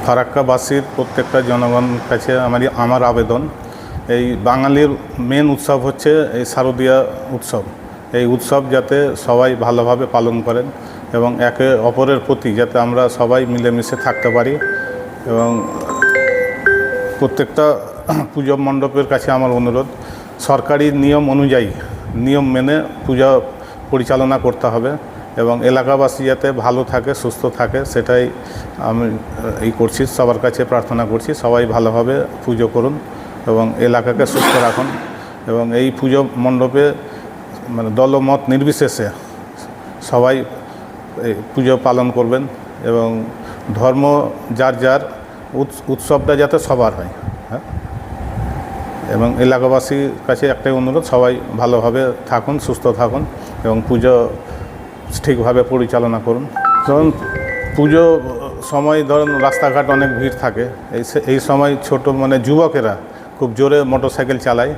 ফারাক্কাবাসীর প্রত্যেকটা জনগণের কাছে আমার আবেদন, এই বাঙালির মেন উৎসব হচ্ছে এই শারদীয়া উৎসব। এই উৎসব যাতে সবাই ভালোভাবে পালন করেন এবং একে অপরের প্রতি যাতে আমরা সবাই মিলেমিশে থাকতে পারি। এবং প্রত্যেকটা পুজো মণ্ডপের কাছে আমার অনুরোধ, সরকারি নিয়ম অনুযায়ী নিয়ম মেনে পূজা পরিচালনা করতে হবে এবং এলাকাবাসী যাতে ভালো থাকে, সুস্থ থাকে, সেটাই আমি করছি, সবার কাছে প্রার্থনা করছি। সবাই ভালোভাবে পুজো করুন এবং এলাকাকে সুস্থ রাখুন এবং এই পুজো মণ্ডপে দলমত নির্বিশেষে সবাই পুজো পালন করবেন এবং ধর্ম যার যার উৎসবটা যাতে সবার হয়। হ্যাঁ, এবং এলাকাবাসীর কাছে একটাই অনুরোধ, সবাই ভালোভাবে থাকুন, সুস্থ থাকুন এবং পুজো ঠিকভাবে পরিচালনা করুন। ধরুন পুজো সময় রাস্তাঘাট অনেক ভিড় থাকে, এই সময় ছোট যুবকেরা খুব জোরে মোটরসাইকেল চালায়,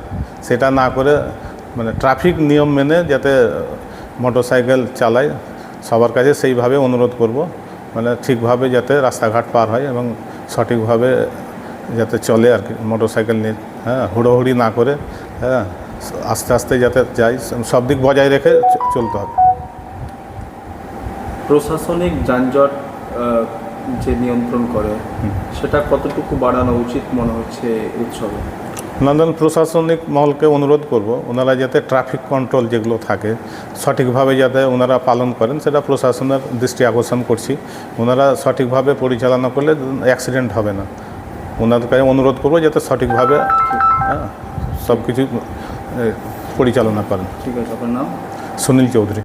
সেটা না করে ট্রাফিক নিয়ম মেনে যাতে মোটরসাইকেল চালায়, সবার কাছে সেইভাবে অনুরোধ করব। ঠিকভাবে যাতে রাস্তাঘাট পার হয় এবং সঠিকভাবে যাতে চলে আর কি, মোটরসাইকেল নিয়ে। হ্যাঁ, হুড়োহুড়ি না করে, হ্যাঁ, আস্তে আস্তে যাতে যাই, সব দিক বজায় রেখে চলতে হবে। প্রশাসনিক যানজট যে নিয়ন্ত্রণ করে সেটা কতটুকু বাড়ানো উচিত মনে হচ্ছে উৎসবে? নন্দন প্রশাসনিক মহলকে অনুরোধ করব, ওনারা যাতে ট্রাফিক কন্ট্রোল যেগুলো থাকে সঠিকভাবে যাতে ওনারা পালন করেন, সেটা প্রশাসনের দৃষ্টি আকর্ষণ করছি। ওনারা সঠিকভাবে পরিচালনা করলে অ্যাক্সিডেন্ট হবে না। ওনাদের কাছে অনুরোধ করব যাতে সঠিকভাবে সব কিছু পরিচালনা করেন। ঠিক আছে, আপনার নাম? সুনীল চৌধুরী।